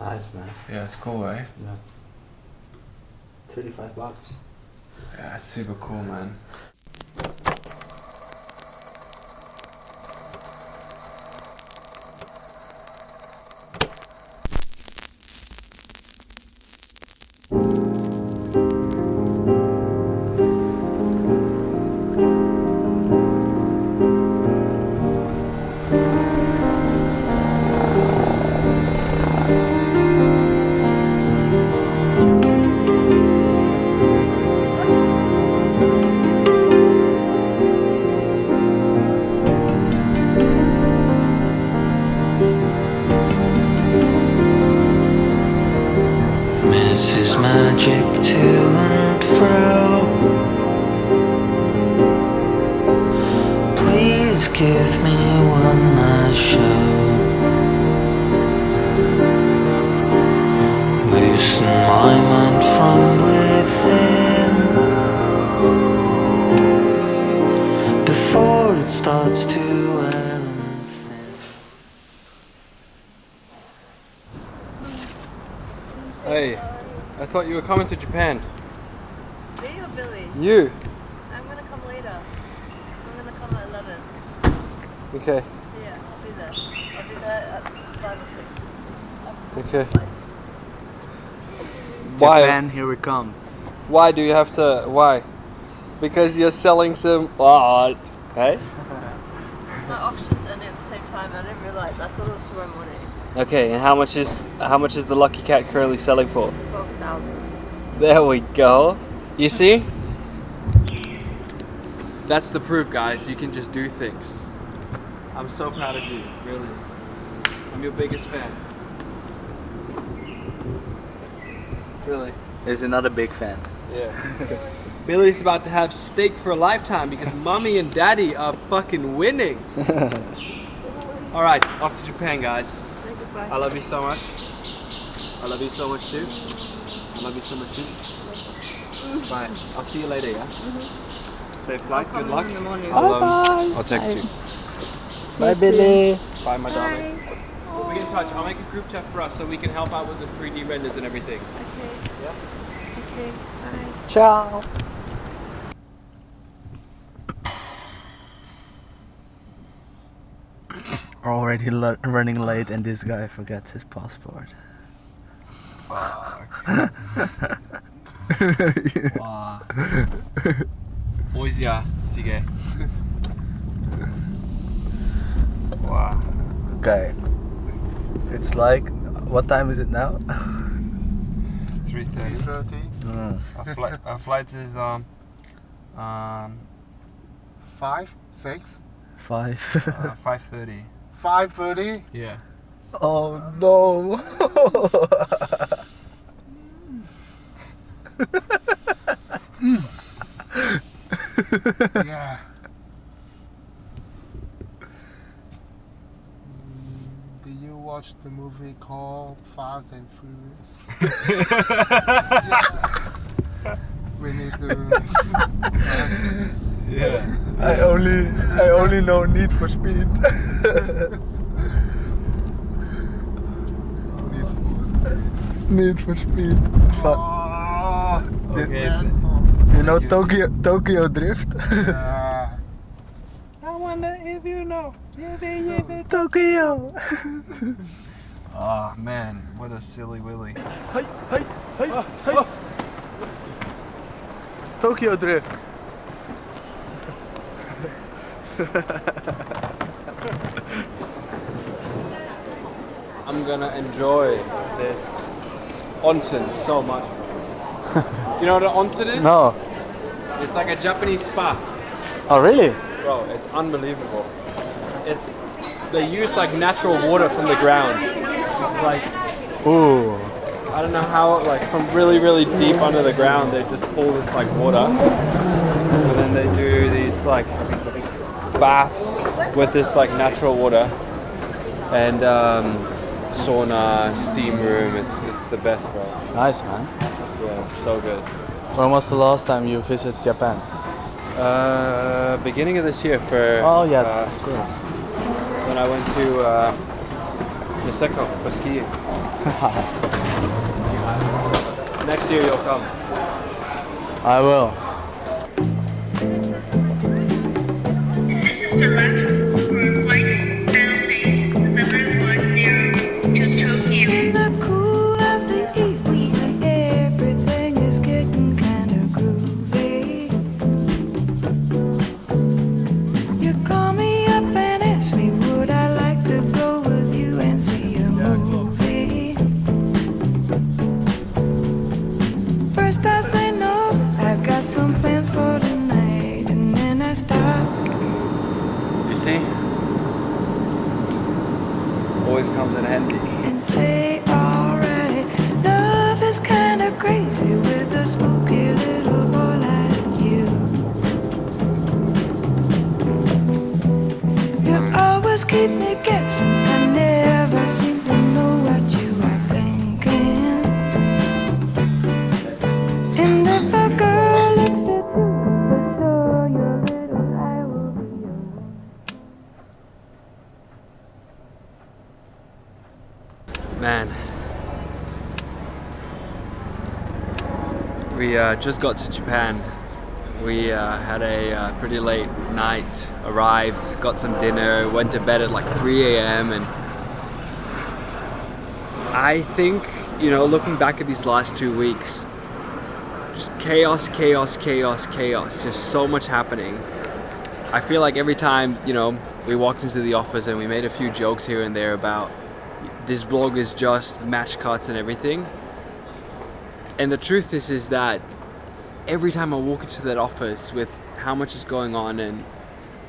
S1: Nice, man.
S7: Yeah, it's cool, right?
S1: Yeah. $35.
S7: Yeah, it's super cool, man.
S10: Mrs. Magic to and fro. Please give me one last show. Loosen my mind from within before it starts to wear and thin.
S7: Hey, I thought you were coming to Japan.
S8: Me or Billy?
S7: You?
S8: I'm gonna come later. I'm gonna come at 11.
S7: Okay.
S8: Yeah, I'll be there. I'll be there at 5 or 6.
S7: Okay. Why?
S1: Japan, here we come.
S7: Why do you have to? Why? Because you're selling some art, hey?
S8: My auction's ending at the same time. I didn't realize. I thought it was tomorrow morning.
S7: Okay, and how much is the Lucky Cat currently selling for?
S8: 12,000.
S7: There we go. You see? That's the proof, guys. You can just do things. I'm so proud of you, really. I'm your biggest fan. Really.
S1: There's another big fan.
S7: Yeah. Billy's about to have steak for a lifetime because mommy and daddy are fucking winning. Alright, off to Japan, guys. I love you so much. I love you so much too. I love you so much too. Bye. I'll see you later, yeah? Safe flight, good luck.
S8: In the morning.
S7: I'll text you.
S1: Bye, Billy.
S7: Bye, my darling. We'll be in touch. I'll make a group chat for us so we can help out with the 3D renders and everything.
S8: Okay.
S7: Yeah?
S8: Okay. Bye.
S1: Ciao. Already running late, and this guy forgets his passport.
S7: Fuck. Wow. Oisia, sige. Wow.
S1: Okay. It's like, what time is it now?
S7: It's 3:30.
S5: 3:30.
S7: Our flight is
S5: 5, 6,
S1: 5.
S7: 5:30.
S5: 5:30.
S7: Yeah.
S1: Oh no.
S5: Yeah. Did you watch the movie called Fast and Furious? Yeah. We need to.
S7: Yeah.
S1: I only know Need for Speed. Need for Speed.
S5: Oh,
S7: Okay.
S1: You know Tokyo Drift?
S5: yeah.
S7: I wonder if you know.
S1: Tokyo.
S7: Oh man, what a silly willy.
S1: Hey, hey, hey, hey. Tokyo Drift.
S7: I'm gonna enjoy this onsen so much. Do you know what an onsen is?
S1: No.
S7: It's like a Japanese spa.
S1: Oh really?
S7: Bro, it's unbelievable. They use like natural water from the ground. It's like,
S1: Ooh.
S7: I don't know how, like from really, really deep under the ground, they just pull this like water. And then they do these like baths with this like natural water. And sauna, steam room, it's the best, bro.
S1: Nice, man.
S7: Yeah, so good.
S1: When was the last time you visited Japan?
S7: Beginning of this year for
S1: Oh yeah, of course.
S7: when I went to Niseko for skiing. Next year you'll come.
S1: I will.
S10: In the cool of the evening, everything is getting kinda groovy. You call me up and ask me, would I like to go with you and see a movie? First I say no, I've got some plans for tonight, and then I stop.
S7: You see? Always comes in handy.
S10: And say, alright, love is kinda crazy with a spooky little boy like you. You always keep me guessing, I never seem to know what you are thinking. And if a girl looks at you, for sure your little eye will be open.
S7: Man, we just got to Japan. We had a pretty late night, arrived, got some dinner, went to bed at like 3 a.m. and I think, you know, looking back at these last 2 weeks, just chaos, just so much happening. I feel like every time, you know, we walked into the office and we made a few jokes here and there about this vlog is just match cuts and everything. And the truth is that every time I walk into that office with how much is going on and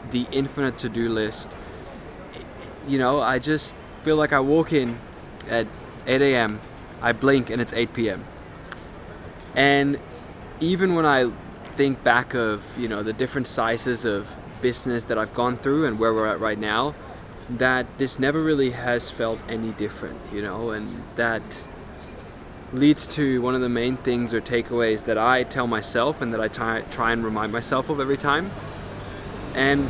S7: the infinite to-do list, you know, I just feel like I walk in at 8 a.m., I blink and it's 8 p.m. And even when I think back of, you know, the different sizes of business that I've gone through and where we're at right now, that this never really has felt any different, you know, and that leads to one of the main things or takeaways that I tell myself and that I try and remind myself of every time. And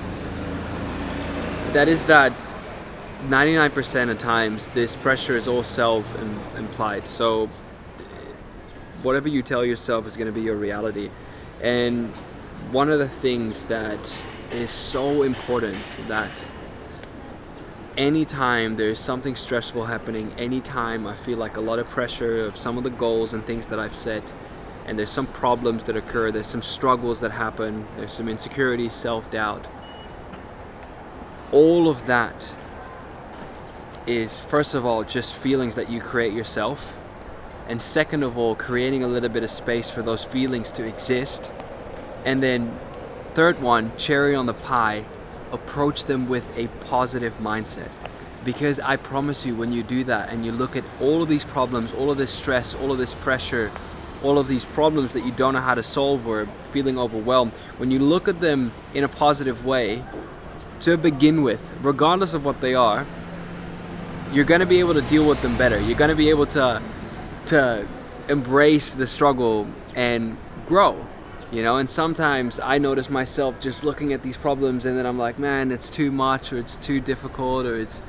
S7: that is that 99% of times this pressure is all self-implied. So whatever you tell yourself is going to be your reality. And one of the things that is so important, that anytime there's something stressful happening, anytime I feel like a lot of pressure of some of the goals and things that I've set, and there's some problems that occur, there's some struggles that happen, there's some insecurity, self-doubt, all of that is, first of all, just feelings that you create yourself, and second of all, creating a little bit of space for those feelings to exist. And then third one, cherry on the pie, approach them with a positive mindset. Because I promise you, when you do that and you look at all of these problems, all of this stress, all of this pressure, all of these problems that you don't know how to solve or feeling overwhelmed, when you look at them in a positive way to begin with, regardless of what they are, you're going to be able to deal with them better. You're going to be able to embrace the struggle and grow. You know, and sometimes I notice myself just looking at these problems and then I'm like, man, it's too much, or it's too difficult, or it's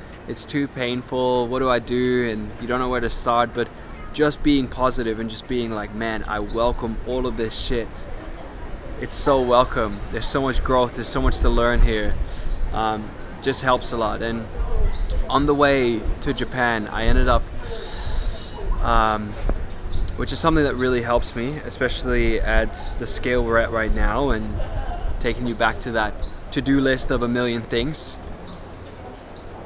S7: too painful. What do I do? And you don't know where to start. But just being positive and just being like, man, I welcome all of this shit. It's so welcome. There's so much growth. There's so much to learn here. Just helps a lot. And on the way to Japan, I ended up which is something that really helps me, especially at the scale we're at right now, and taking you back to that to-do list of a million things.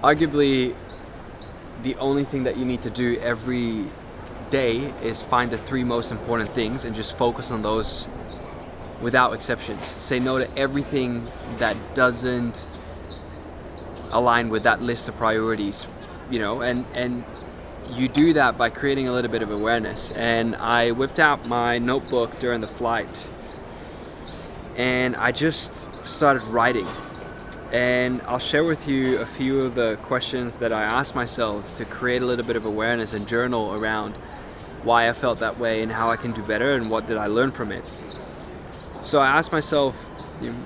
S7: Arguably, the only thing that you need to do every day is find the 3 most important things and just focus on those without exceptions. Say no to everything that doesn't align with that list of priorities, you know, and you do that by creating a little bit of awareness. And I whipped out my notebook during the flight and I just started writing. And I'll share with you a few of the questions that I asked myself to create a little bit of awareness and journal around why I felt that way and how I can do better and what did I learn from it. So I asked myself, you know,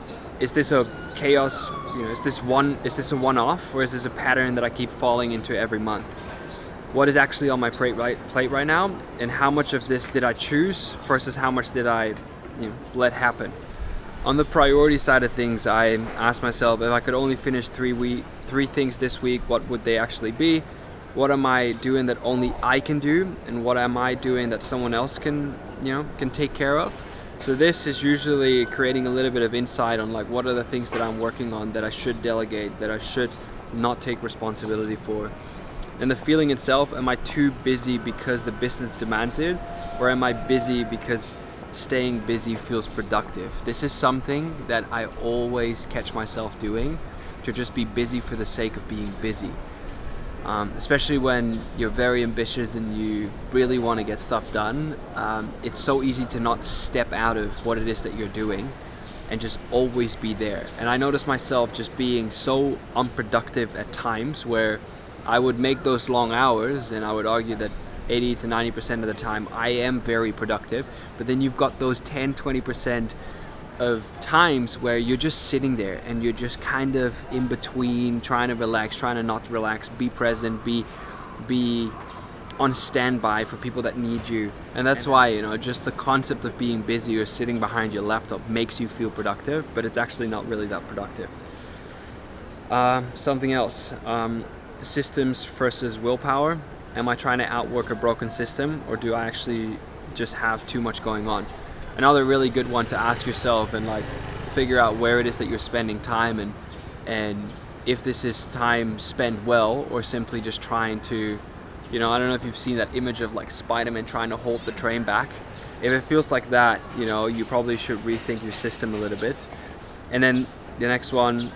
S7: is this a chaos, you know, is this a one-off, or is this a pattern that I keep falling into every month? What is actually on my plate right now, and how much of this did I choose versus how much did I, you know, let happen? On the priority side of things, I asked myself, if I could only finish three things this week, what would they actually be? What am I doing that only I can do, and what am I doing that someone else can take care of? So this is usually creating a little bit of insight on like what are the things that I'm working on that I should delegate, that I should not take responsibility for. And the feeling itself, am I too busy because the business demands it, or am I busy because staying busy feels productive? This is something that I always catch myself doing, to just be busy for the sake of being busy. Especially when you're very ambitious and you really want to get stuff done, it's so easy to not step out of what it is that you're doing and just always be there. And I notice myself just being so unproductive at times, where I would make those long hours, and I would argue that 80 to 90% of the time I am very productive, but then you've got those 10-20% of times where you're just sitting there and you're just kind of in between, trying to relax, trying to not relax, be present, be on standby for people that need you. And that's why, just the concept of being busy or sitting behind your laptop makes you feel productive, but it's actually not really that productive. Something else, systems versus willpower. Am I trying to outwork a broken system, or do I actually just have too much going on? Another really good one to ask yourself and like figure out where it is that you're spending time, and if this is time spent well, or simply just trying to, I don't know if you've seen that image of like Spider-Man trying to hold the train back. If it feels like that, you probably should rethink your system a little bit. And then the next one,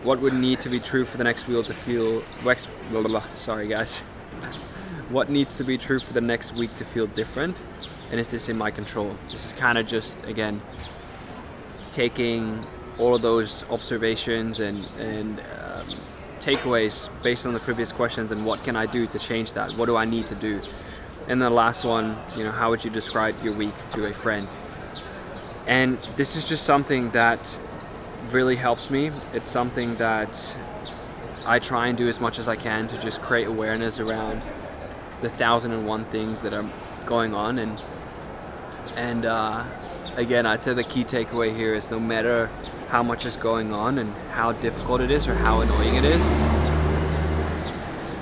S7: what would need to be true for the next wheel to feel, sorry guys. What needs to be true for the next week to feel different, and is this in my control? This is kind of just, again, taking all of those observations and takeaways based on the previous questions, and what can I do to change that? What do I need to do? And the last one, how would you describe your week to a friend? And this is just something that really helps me. It's something that I try and do as much as I can to just create awareness around the 1001 things that are going on, and again, I'd say the key takeaway here is no matter how much is going on and how difficult it is or how annoying it is,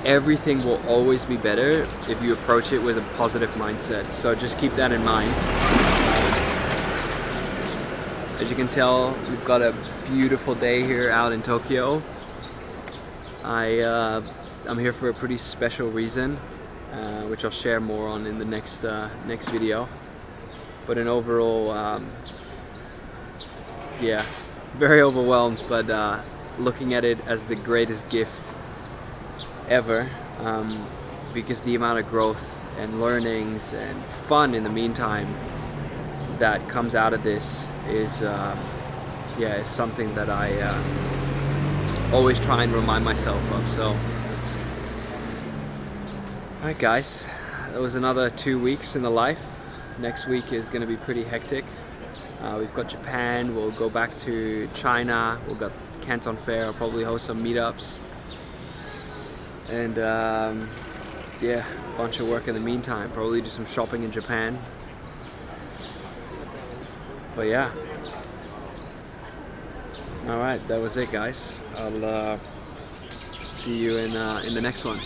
S7: everything will always be better if you approach it with a positive mindset. So just keep that in mind. As you can tell, we've got a beautiful day here out in Tokyo. I'm here for a pretty special reason, which I'll share more on in the next video. But in overall, yeah, very overwhelmed, but looking at it as the greatest gift ever, because the amount of growth and learnings and fun in the meantime that comes out of this is is something that I always try and remind myself of. So alright guys, that was another 2 weeks in the life. Next week is going to be pretty hectic. We've got Japan, we'll go back to China, we've got Canton Fair, I'll probably host some meetups. And yeah, a bunch of work in the meantime, probably do some shopping in Japan. But yeah. Alright, that was it guys. I'll see you in the next one.